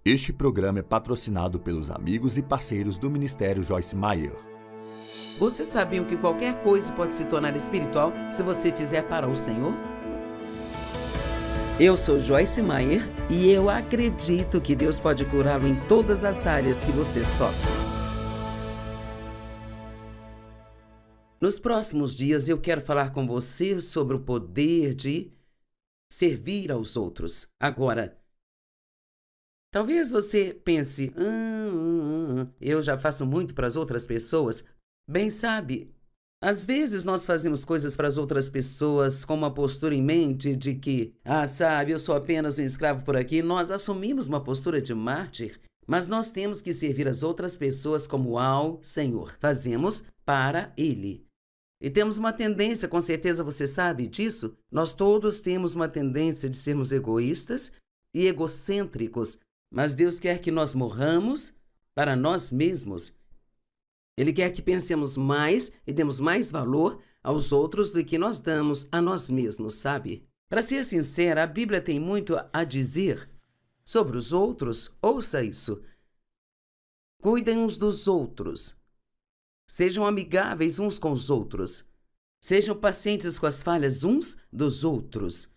Este programa é patrocinado pelos amigos e parceiros do Ministério Joyce Meyer. Você sabia que qualquer coisa pode se tornar espiritual se você fizer para o Senhor? Eu sou Joyce Meyer e eu acredito que Deus pode curá-lo em todas as áreas que você sofre. Nos próximos dias eu quero falar com você sobre o poder de servir aos outros. Agora, talvez você pense, eu já faço muito para as outras pessoas. Bem, sabe, às vezes nós fazemos coisas para as outras pessoas com uma postura em mente de que, sabe, eu sou apenas um escravo por aqui. Nós assumimos uma postura de mártir, mas nós temos que servir as outras pessoas como ao Senhor. Fazemos para Ele. E temos uma tendência, com certeza você sabe disso, nós todos temos uma tendência de sermos egoístas e egocêntricos, mas Deus quer que nós morramos para nós mesmos. Ele quer que pensemos mais e demos mais valor aos outros do que nós damos a nós mesmos, sabe? Para ser sincera, a Bíblia tem muito a dizer sobre os outros. Ouça isso. Cuidem uns dos outros. Sejam amigáveis uns com os outros. Sejam pacientes com as falhas uns dos outros.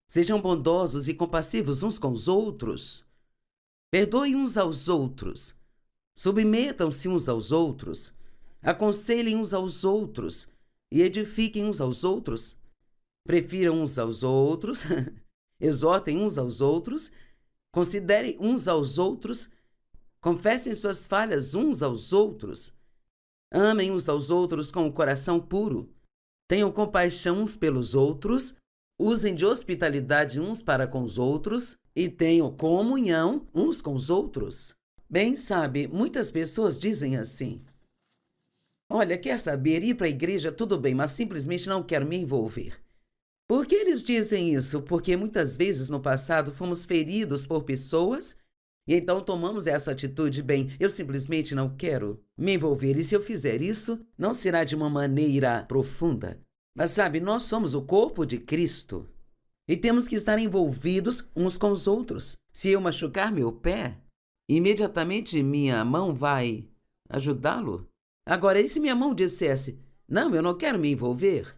Sejam bondosos e compassivos uns com os outros. Perdoem uns aos outros. Submetam-se uns aos outros. Aconselhem uns aos outros. E edifiquem uns aos outros. Prefiram uns aos outros. Exortem uns aos outros. Considerem uns aos outros. Confessem suas falhas uns aos outros. Amem uns aos outros com o coração puro. Tenham compaixão uns pelos outros. Usem de hospitalidade uns para com os outros. E tenham comunhão uns com os outros. Bem, sabe, muitas pessoas dizem assim: olha, quer saber, ir para a igreja tudo bem, mas simplesmente não quero me envolver. Por que eles dizem isso? Porque muitas vezes no passado fomos feridos por pessoas e então tomamos essa atitude, bem, eu simplesmente não quero me envolver. E se eu fizer isso, não será de uma maneira profunda. Mas sabe, nós somos o corpo de Cristo e temos que estar envolvidos uns com os outros. Se eu machucar meu pé, imediatamente minha mão vai ajudá-lo. Agora, e se minha mão dissesse, não, eu não quero me envolver?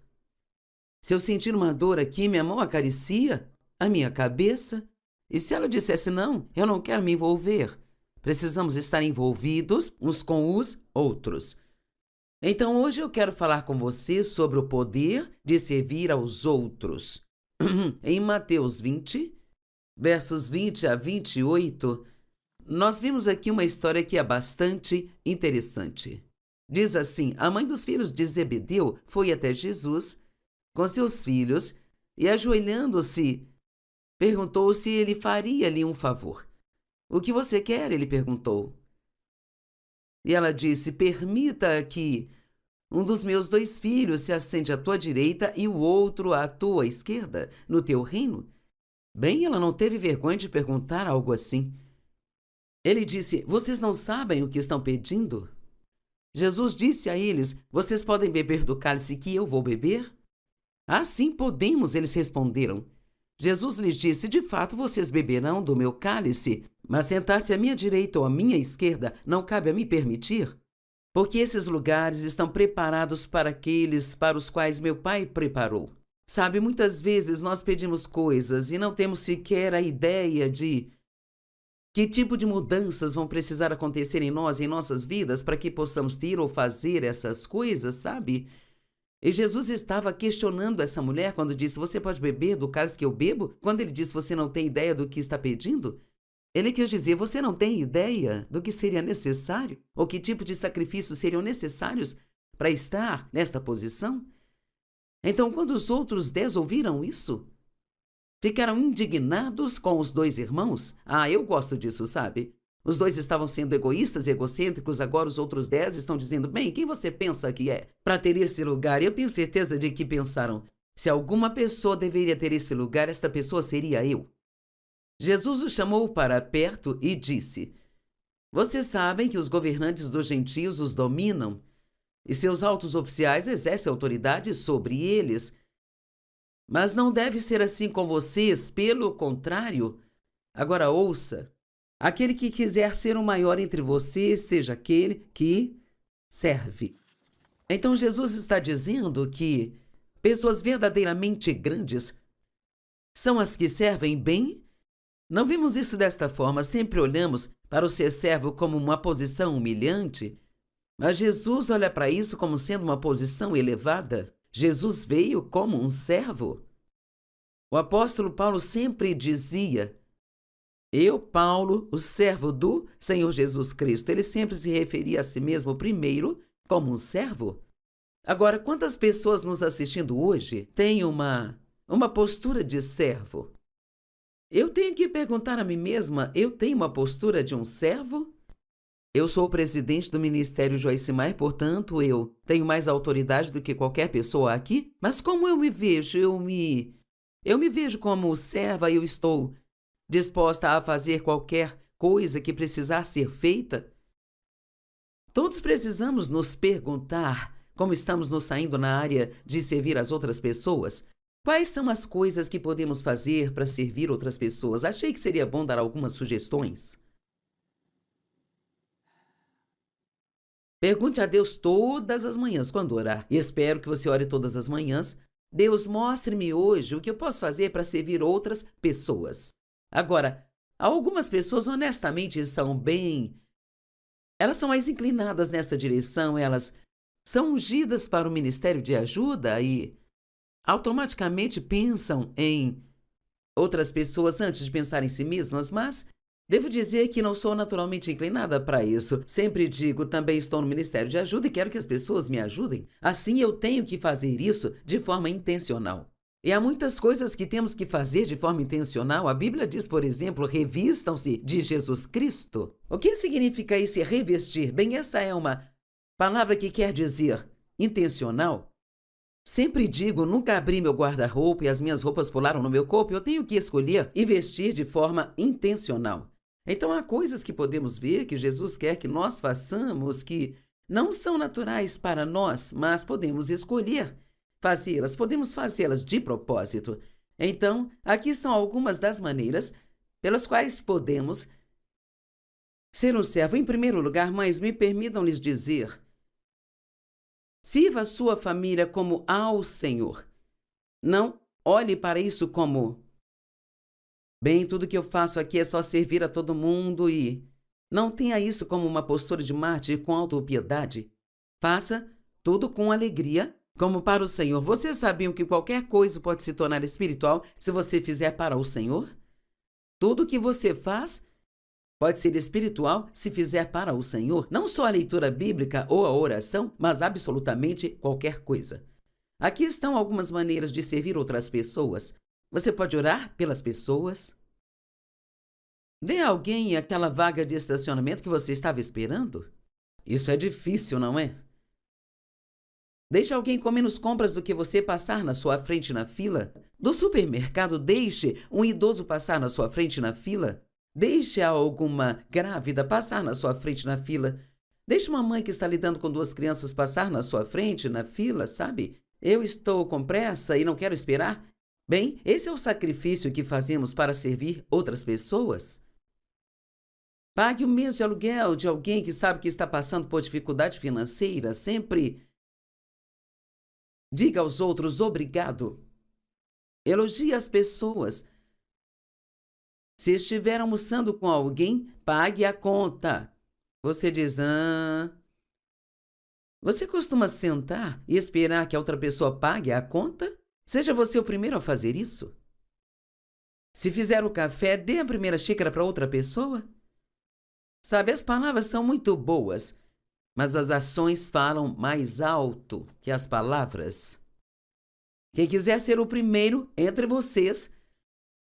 Se eu sentir uma dor aqui, minha mão acaricia a minha cabeça. E se ela dissesse, não, eu não quero me envolver? Precisamos estar envolvidos uns com os outros. Então, hoje eu quero falar com você sobre o poder de servir aos outros. Em Mateus 20, versos 20 a 28, nós vimos aqui uma história que é bastante interessante. Diz assim: a mãe dos filhos de Zebedeu foi até Jesus com seus filhos e, ajoelhando-se, perguntou se ele faria-lhe um favor. O que você quer? Ele perguntou. E ela disse: permita que um dos meus 2 filhos se assente à tua direita e o outro à tua esquerda, no teu reino. Bem, ela não teve vergonha de perguntar algo assim. Ele disse: vocês não sabem o que estão pedindo? Jesus disse a eles: vocês podem beber do cálice que eu vou beber? Sim, podemos, eles responderam. Jesus lhes disse: de fato, vocês beberão do meu cálice, mas sentar-se à minha direita ou à minha esquerda não cabe a mim permitir, porque esses lugares estão preparados para aqueles para os quais meu Pai preparou. Sabe, muitas vezes nós pedimos coisas e não temos sequer a ideia de que tipo de mudanças vão precisar acontecer em nós e em nossas vidas para que possamos ter ou fazer essas coisas, sabe? E Jesus estava questionando essa mulher quando disse: você pode beber do cálice que eu bebo? Quando ele disse: você não tem ideia do que está pedindo? Ele quis dizer: você não tem ideia do que seria necessário? Ou que tipo de sacrifícios seriam necessários para estar nesta posição? Então, quando os outros 10 ouviram isso, ficaram indignados com os 2 irmãos. Eu gosto disso, sabe? Os 2 estavam sendo egoístas e egocêntricos, agora os outros 10 estão dizendo: bem, quem você pensa que é para ter esse lugar? Eu tenho certeza de que pensaram: se alguma pessoa deveria ter esse lugar, esta pessoa seria eu. Jesus os chamou para perto e disse: vocês sabem que os governantes dos gentios os dominam e seus altos oficiais exercem autoridade sobre eles. Mas não deve ser assim com vocês, pelo contrário. Agora ouça, Aquele que quiser ser o maior entre vocês, seja aquele que serve. Então Jesus está dizendo que pessoas verdadeiramente grandes são as que servem bem. Não vemos isso desta forma, sempre olhamos para o ser servo como uma posição humilhante, mas Jesus olha para isso como sendo uma posição elevada. Jesus veio como um servo. O apóstolo Paulo sempre dizia: eu, Paulo, o servo do Senhor Jesus Cristo. Ele sempre se referia a si mesmo primeiro como um servo. Agora, quantas pessoas nos assistindo hoje têm uma postura de servo? Eu tenho que perguntar a mim mesma, eu tenho uma postura de um servo? Eu sou o presidente do Ministério Joyce Meyer, portanto, eu tenho mais autoridade do que qualquer pessoa aqui? Mas como eu me vejo? Eu me vejo como serva, eu estou disposta a fazer qualquer coisa que precisar ser feita? Todos precisamos nos perguntar como estamos nos saindo na área de servir as outras pessoas. Quais são as coisas que podemos fazer para servir outras pessoas? Achei que seria bom dar algumas sugestões. Pergunte a Deus todas as manhãs quando orar. E espero que você ore todas as manhãs. Deus, mostre-me hoje o que eu posso fazer para servir outras pessoas. Agora, algumas pessoas honestamente elas são mais inclinadas nesta direção, elas são ungidas para o ministério de ajuda e automaticamente pensam em outras pessoas antes de pensar em si mesmas, mas devo dizer que não sou naturalmente inclinada para isso. Sempre digo, também estou no ministério de ajuda e quero que as pessoas me ajudem. Assim, eu tenho que fazer isso de forma intencional. E há muitas coisas que temos que fazer de forma intencional. A Bíblia diz, por exemplo, revistam-se de Jesus Cristo. O que significa esse revestir? Bem, essa é uma palavra que quer dizer intencional. Sempre digo, nunca abri meu guarda-roupa e as minhas roupas pularam no meu corpo. Eu tenho que escolher e vestir de forma intencional. Então, há coisas que podemos ver que Jesus quer que nós façamos que não são naturais para nós, mas podemos escolher fazê-las, podemos fazê-las de propósito. Então, aqui estão algumas das maneiras pelas quais podemos ser um servo. Em primeiro lugar, mas me permitam lhes dizer: sirva a sua família como ao Senhor. Não olhe para isso como, bem, tudo que eu faço aqui é só servir a todo mundo e não tenha isso como uma postura de mártir com autopiedade. Faça tudo com alegria, como para o Senhor. Vocês sabiam que qualquer coisa pode se tornar espiritual se você fizer para o Senhor? Tudo que você faz pode ser espiritual se fizer para o Senhor. Não só a leitura bíblica ou a oração, mas absolutamente qualquer coisa. Aqui estão algumas maneiras de servir outras pessoas. Você pode orar pelas pessoas. Dê a alguém aquela vaga de estacionamento que você estava esperando. Isso é difícil, não é? Deixe alguém com menos compras do que você passar na sua frente na fila. Do supermercado, deixe um idoso passar na sua frente na fila. Deixe alguma grávida passar na sua frente na fila. Deixe uma mãe que está lidando com 2 crianças passar na sua frente na fila, sabe? Eu estou com pressa e não quero esperar. Bem, esse é o sacrifício que fazemos para servir outras pessoas. Pague o mês de aluguel de alguém que sabe que está passando por dificuldade financeira. Sempre diga aos outros obrigado. Elogie as pessoas. Se estiver almoçando com alguém, pague a conta. Você diz, você costuma sentar e esperar que a outra pessoa pague a conta? Seja você o primeiro a fazer isso. Se fizer o café, dê a primeira xícara para outra pessoa. Sabe, as palavras são muito boas, mas as ações falam mais alto que as palavras. Quem quiser ser o primeiro entre vocês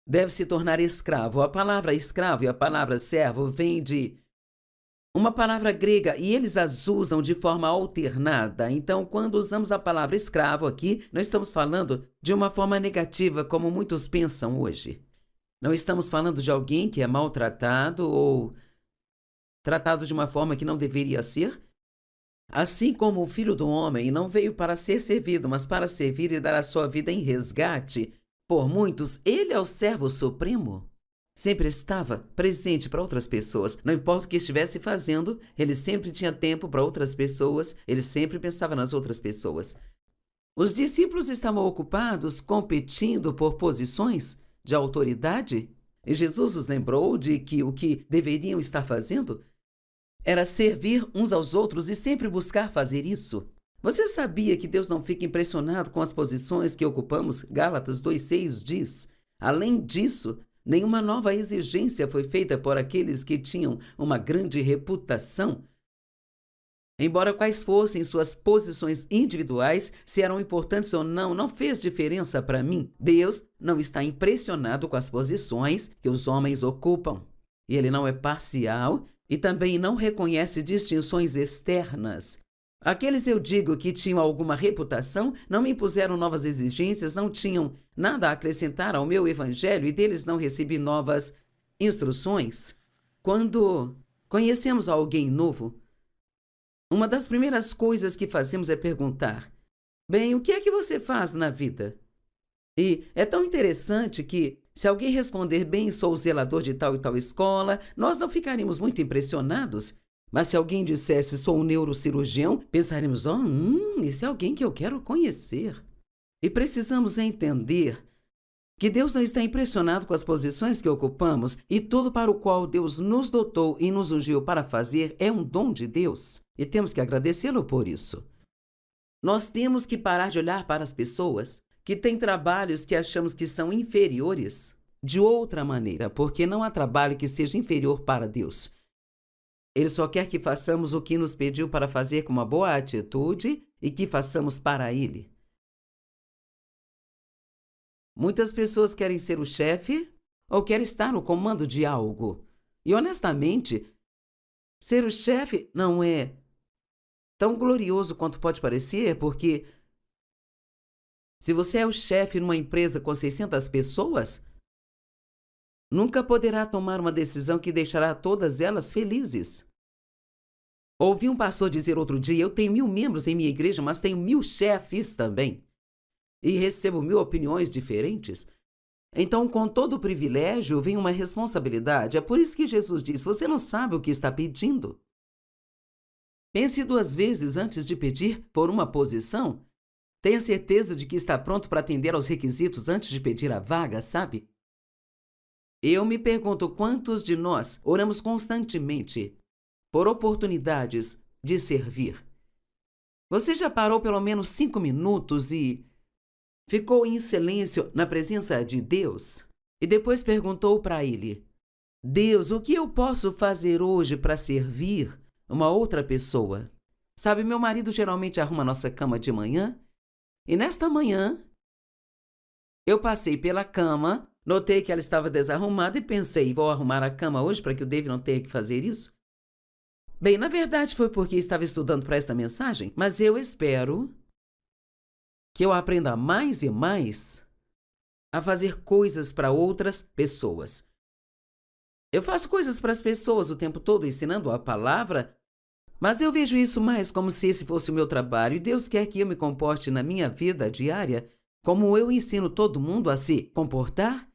deve se tornar escravo. A palavra escravo e a palavra servo vêm de uma palavra grega e eles as usam de forma alternada. Então, quando usamos a palavra escravo aqui, não estamos falando de uma forma negativa, como muitos pensam hoje. Não estamos falando de alguém que é maltratado ou tratado de uma forma que não deveria ser. Assim como o Filho do Homem não veio para ser servido, mas para servir e dar a sua vida em resgate por muitos, ele é o servo supremo. sempre estava presente para outras pessoas. Não importa o que estivesse fazendo, ele sempre tinha tempo para outras pessoas, ele sempre pensava nas outras pessoas. Os discípulos estavam ocupados competindo por posições de autoridade, e Jesus os lembrou de que o que deveriam estar fazendo era servir uns aos outros e sempre buscar fazer isso. Você sabia que Deus não fica impressionado com as posições que ocupamos? Gálatas 2,6 diz: além disso, nenhuma nova exigência foi feita por aqueles que tinham uma grande reputação. Embora quais fossem suas posições individuais, se eram importantes ou não, não fez diferença para mim. Deus não está impressionado com as posições que os homens ocupam. E ele não é parcial e também não reconhece distinções externas. Aqueles eu digo que tinham alguma reputação não me impuseram novas exigências, não tinham nada a acrescentar ao meu evangelho e deles não recebi novas instruções. Quando conhecemos alguém novo, uma das primeiras coisas que fazemos é perguntar: bem, o que é que você faz na vida? E é tão interessante que, se alguém responder bem, sou o zelador de tal e tal escola, nós não ficaríamos muito impressionados. Mas se alguém dissesse, sou um neurocirurgião, pensaremos, esse é alguém que eu quero conhecer. E precisamos entender que Deus não está impressionado com as posições que ocupamos e tudo para o qual Deus nos dotou e nos ungiu para fazer é um dom de Deus. E temos que agradecê-lo por isso. Nós temos que parar de olhar para as pessoas que têm trabalhos que achamos que são inferiores de outra maneira, porque não há trabalho que seja inferior para Deus. Ele só quer que façamos o que nos pediu para fazer com uma boa atitude e que façamos para Ele. Muitas pessoas querem ser o chefe ou querem estar no comando de algo. E, honestamente, ser o chefe não é tão glorioso quanto pode parecer, porque se você é o chefe numa empresa com 600 pessoas, nunca poderá tomar uma decisão que deixará todas elas felizes. Ouvi um pastor dizer outro dia, eu tenho 1000 membros em minha igreja, mas tenho 1000 chefes também. E recebo 1000 opiniões diferentes. Então, com todo o privilégio, vem uma responsabilidade. É por isso que Jesus diz, você não sabe o que está pedindo. Pense 2 vezes antes de pedir por uma posição. Tenha certeza de que está pronto para atender aos requisitos antes de pedir a vaga, sabe? Eu me pergunto quantos de nós oramos constantemente por oportunidades de servir. Você já parou pelo menos 5 minutos e ficou em silêncio na presença de Deus? E depois perguntou para Ele, Deus, o que eu posso fazer hoje para servir uma outra pessoa? Sabe, meu marido geralmente arruma nossa cama de manhã, e nesta manhã eu passei pela cama, notei que ela estava desarrumada e pensei, vou arrumar a cama hoje para que o David não tenha que fazer isso? Bem, na verdade foi porque estava estudando para esta mensagem, mas eu espero que eu aprenda mais e mais a fazer coisas para outras pessoas. Eu faço coisas para as pessoas o tempo todo, ensinando a palavra, mas eu vejo isso mais como se esse fosse o meu trabalho e Deus quer que eu me comporte na minha vida diária como eu ensino todo mundo a se comportar.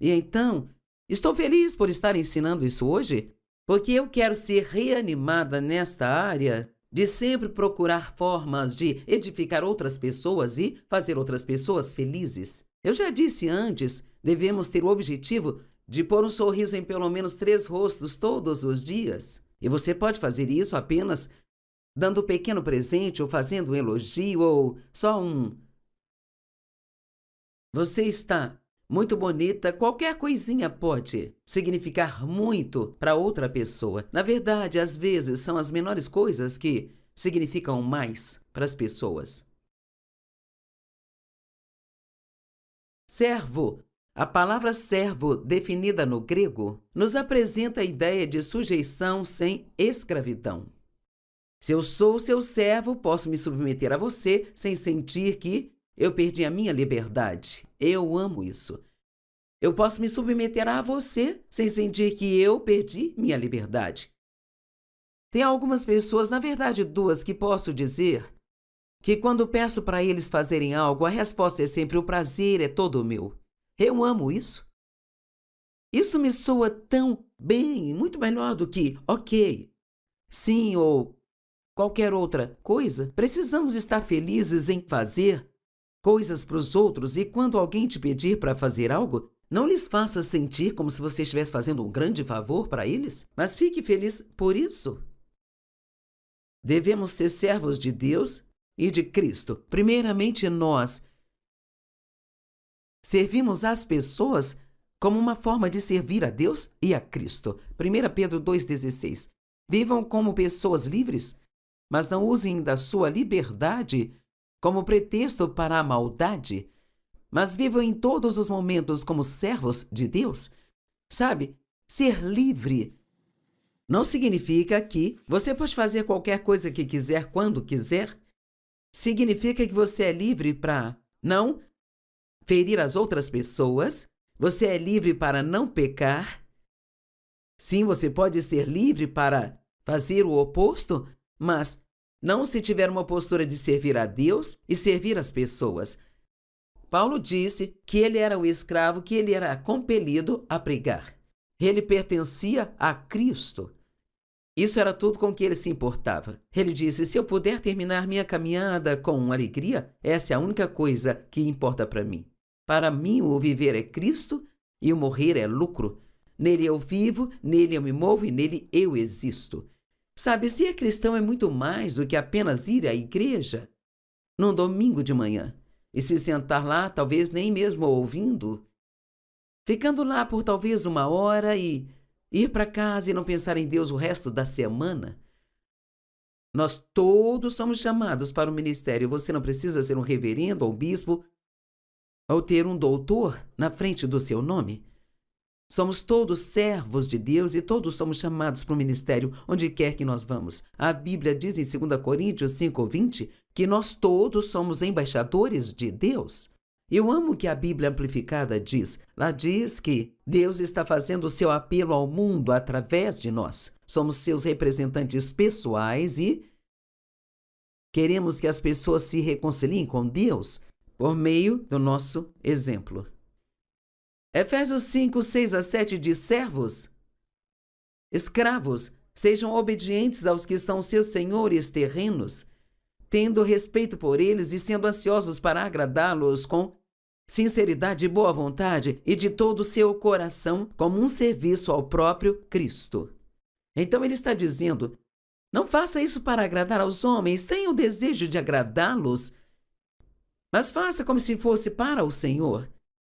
E então, estou feliz por estar ensinando isso hoje, porque eu quero ser reanimada nesta área de sempre procurar formas de edificar outras pessoas e fazer outras pessoas felizes. Eu já disse antes, devemos ter o objetivo de pôr um sorriso em pelo menos 3 rostos todos os dias. E você pode fazer isso apenas dando um pequeno presente ou fazendo um elogio ou só um você está muito bonita, qualquer coisinha pode significar muito para outra pessoa. Na verdade, às vezes são as menores coisas que significam mais para as pessoas. Servo. A palavra servo, definida no grego, nos apresenta a ideia de sujeição sem escravidão. Se eu sou seu servo, posso me submeter a você sem sentir que eu perdi a minha liberdade. Eu amo isso. Eu posso me submeter a você sem sentir que eu perdi minha liberdade. Tem algumas pessoas, na verdade 2, que posso dizer que quando peço para eles fazerem algo, a resposta é sempre o prazer é todo meu. Eu amo isso. Isso me soa tão bem, muito melhor do que ok, sim ou qualquer outra coisa. Precisamos estar felizes em fazer coisas para os outros e quando alguém te pedir para fazer algo, não lhes faça sentir como se você estivesse fazendo um grande favor para eles, mas fique feliz por isso. Devemos ser servos de Deus e de Cristo. Primeiramente, nós servimos as pessoas como uma forma de servir a Deus e a Cristo. 1 Pedro 2,16. Vivam como pessoas livres, mas não usem da sua liberdade como pretexto para a maldade, mas vivam em todos os momentos como servos de Deus. Sabe, ser livre não significa que você pode fazer qualquer coisa que quiser quando quiser. Significa que você é livre para não ferir as outras pessoas. Você é livre para não pecar. Sim, você pode ser livre para fazer o oposto, mas não se tiver uma postura de servir a Deus e servir as pessoas. Paulo disse que ele era o escravo, que ele era compelido a pregar. Ele pertencia a Cristo. Isso era tudo com que ele se importava. Ele disse, se eu puder terminar minha caminhada com alegria, essa é a única coisa que importa para mim. Para mim, o viver é Cristo e o morrer é lucro. Nele eu vivo, nele eu me movo e nele eu existo. Sabe, ser cristão é muito mais do que apenas ir à igreja num domingo de manhã e se sentar lá, talvez nem mesmo ouvindo, ficando lá por talvez 1 hora e ir para casa e não pensar em Deus o resto da semana. Nós todos somos chamados para o ministério. Você não precisa ser um reverendo ou um bispo ou ter um doutor na frente do seu nome. Somos todos servos de Deus e todos somos chamados para o ministério onde quer que nós vamos. A Bíblia diz em 2 Coríntios 5:20 que nós todos somos embaixadores de Deus. Eu amo o que a Bíblia Amplificada diz. Lá diz que Deus está fazendo o seu apelo ao mundo através de nós. Somos seus representantes pessoais e queremos que as pessoas se reconciliem com Deus por meio do nosso exemplo. Efésios 5:6-7 diz, servos, escravos, sejam obedientes aos que são seus senhores terrenos, tendo respeito por eles e sendo ansiosos para agradá-los com sinceridade e boa vontade e de todo o seu coração, como um serviço ao próprio Cristo. Então ele está dizendo, não faça isso para agradar aos homens, tenha o desejo de agradá-los, mas faça como se fosse para o Senhor.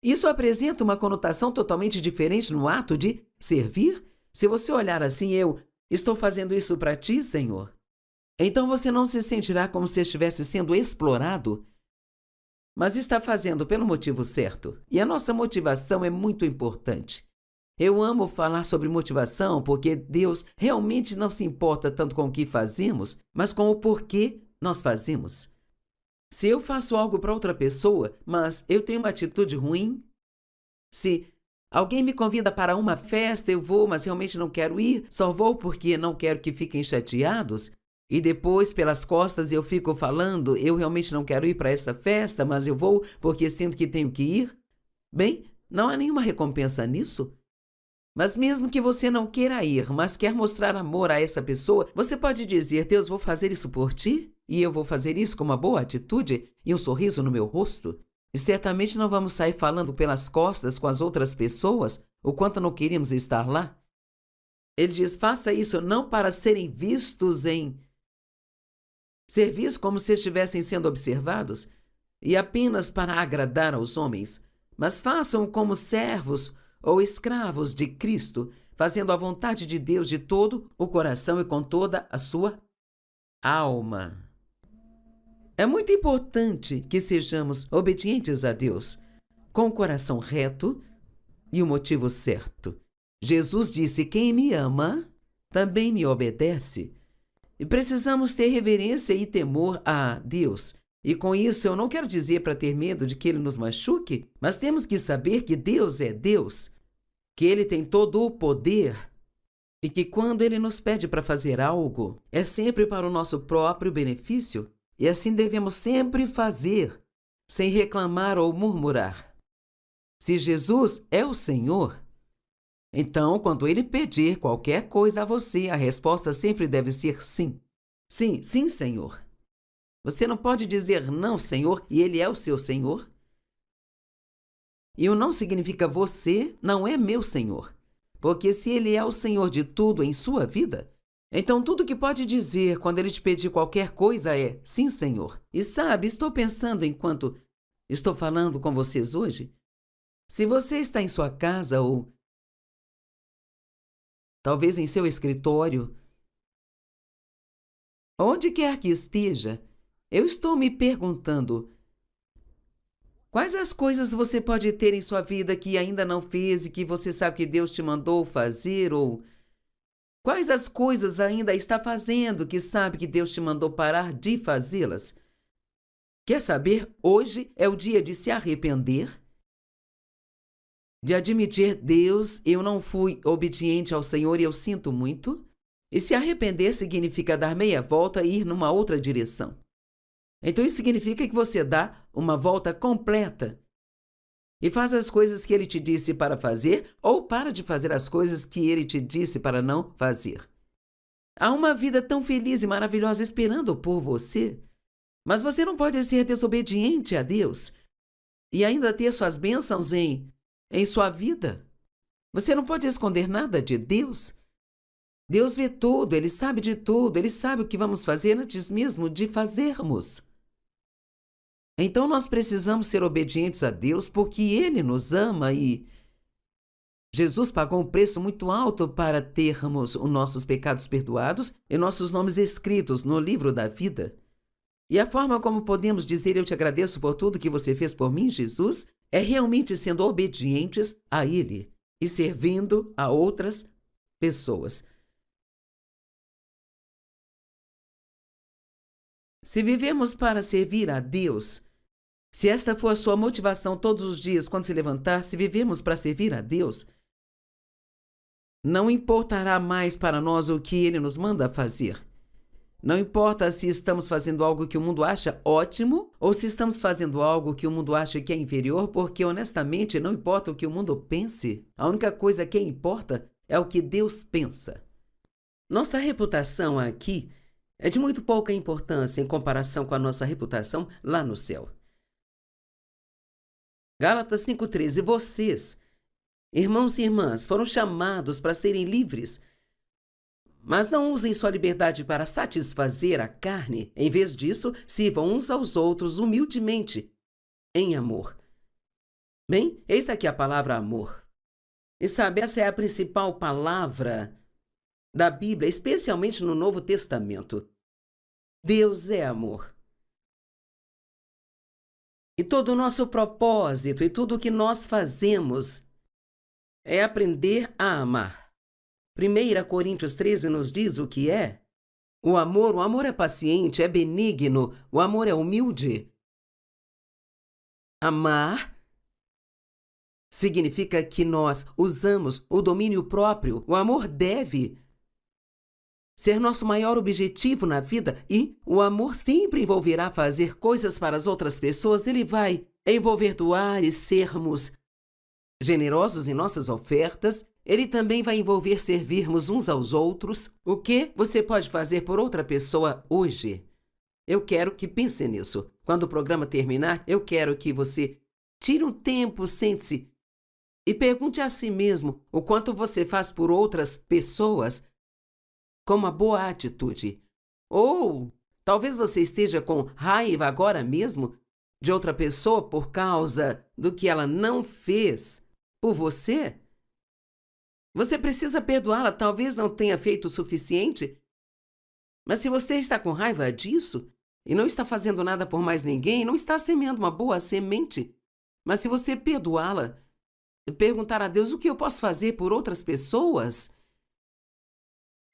Isso apresenta uma conotação totalmente diferente no ato de servir. Se você olhar assim, eu estou fazendo isso para ti, Senhor. Então você não se sentirá como se estivesse sendo explorado, mas está fazendo pelo motivo certo. E a nossa motivação é muito importante. Eu amo falar sobre motivação porque Deus realmente não se importa tanto com o que fazemos, mas com o porquê nós fazemos. Se eu faço algo para outra pessoa, mas eu tenho uma atitude ruim, se alguém me convida para uma festa, eu vou, mas realmente não quero ir, só vou porque não quero que fiquem chateados, e depois, pelas costas, eu fico falando, eu realmente não quero ir para essa festa, mas eu vou porque sinto que tenho que ir. Bem, não há nenhuma recompensa nisso. Mas mesmo que você não queira ir, mas quer mostrar amor a essa pessoa, você pode dizer, Deus, vou fazer isso por ti, e eu vou fazer isso com uma boa atitude e um sorriso no meu rosto. E certamente não vamos sair falando pelas costas com as outras pessoas o quanto não queríamos estar lá. Ele diz, faça isso não para serem vistos em serviço como se estivessem sendo observados e apenas para agradar aos homens, mas façam como servos ou escravos de Cristo, fazendo a vontade de Deus de todo o coração e com toda a sua alma. É muito importante que sejamos obedientes a Deus, com o coração reto e o motivo certo. Jesus disse, quem me ama, também me obedece. E precisamos ter reverência e temor a Deus. E com isso eu não quero dizer para ter medo de que Ele nos machuque, mas temos que saber que Deus é Deus, que Ele tem todo o poder e que quando Ele nos pede para fazer algo, é sempre para o nosso próprio benefício e assim devemos sempre fazer, sem reclamar ou murmurar. Se Jesus é o Senhor, Então, quando ele pedir qualquer coisa a você, a resposta sempre deve ser sim. Sim, sim, Senhor. Você não pode dizer não, Senhor, e ele é o seu Senhor. E o não significa você não é meu Senhor. Porque se ele é o Senhor de tudo em sua vida, então tudo que pode dizer quando ele te pedir qualquer coisa é sim, Senhor. E sabe, estou pensando enquanto estou falando com vocês hoje, se você está em sua casa ou talvez em seu escritório, onde quer que esteja, eu estou me perguntando: quais as coisas você pode ter em sua vida que ainda não fez e que você sabe que Deus te mandou fazer? Ou quais as coisas ainda está fazendo que sabe que Deus te mandou parar de fazê-las? Quer saber? Hoje é o dia de se arrepender, de admitir: Deus, eu não fui obediente ao Senhor e eu sinto muito. E se arrepender significa dar meia volta e ir numa outra direção. Então isso significa que você dá uma volta completa e faz as coisas que ele te disse para fazer ou para de fazer as coisas que ele te disse para não fazer. Há uma vida tão feliz e maravilhosa esperando por você, mas você não pode ser desobediente a Deus e ainda ter suas bênçãos em sua vida. Você não pode esconder nada de Deus. Deus vê tudo, Ele sabe de tudo, Ele sabe o que vamos fazer antes mesmo de fazermos. Então nós precisamos ser obedientes a Deus porque Ele nos ama e Jesus pagou um preço muito alto para termos os nossos pecados perdoados e nossos nomes escritos no livro da vida. E a forma como podemos dizer eu te agradeço por tudo que você fez por mim, Jesus, é realmente sendo obedientes a Ele e servindo a outras pessoas. Se vivemos para servir a Deus, se esta for a sua motivação todos os dias quando se levantar, se vivemos para servir a Deus, não importará mais para nós o que Ele nos manda fazer. Não importa se estamos fazendo algo que o mundo acha ótimo ou se estamos fazendo algo que o mundo acha que é inferior, porque honestamente não importa o que o mundo pense. A única coisa que importa é o que Deus pensa. Nossa reputação aqui é de muito pouca importância em comparação com a nossa reputação lá no céu. Gálatas 5,13. Vocês, irmãos e irmãs, foram chamados para serem livres, mas não usem sua liberdade para satisfazer a carne. Em vez disso, sirvam uns aos outros humildemente, em amor. Bem, eis aqui a palavra amor. E sabe, essa é a principal palavra da Bíblia, especialmente no Novo Testamento. Deus é amor. E todo o nosso propósito e tudo o que nós fazemos é aprender a amar. 1 Coríntios 13 nos diz o que é. O amor é paciente, é benigno, o amor é humilde. Amar significa que nós usamos o domínio próprio. O amor deve ser nosso maior objetivo na vida e o amor sempre envolverá fazer coisas para as outras pessoas. Ele vai envolver doar e sermos generosos em nossas ofertas. Ele também vai envolver servirmos uns aos outros. O que você pode fazer por outra pessoa hoje? Eu quero que pense nisso. Quando o programa terminar, eu quero que você tire um tempo, sente-se e pergunte a si mesmo o quanto você faz por outras pessoas com uma boa atitude. Ou talvez você esteja com raiva agora mesmo de outra pessoa por causa do que ela não fez por você. Você precisa perdoá-la, talvez não tenha feito o suficiente. Mas se você está com raiva disso e não está fazendo nada por mais ninguém, não está semeando uma boa semente. Mas se você perdoá-la e perguntar a Deus o que eu posso fazer por outras pessoas,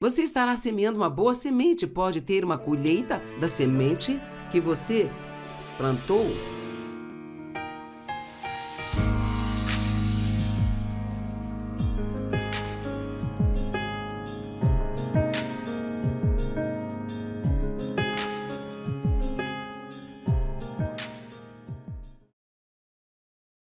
você estará semeando uma boa semente. Pode ter uma colheita da semente que você plantou.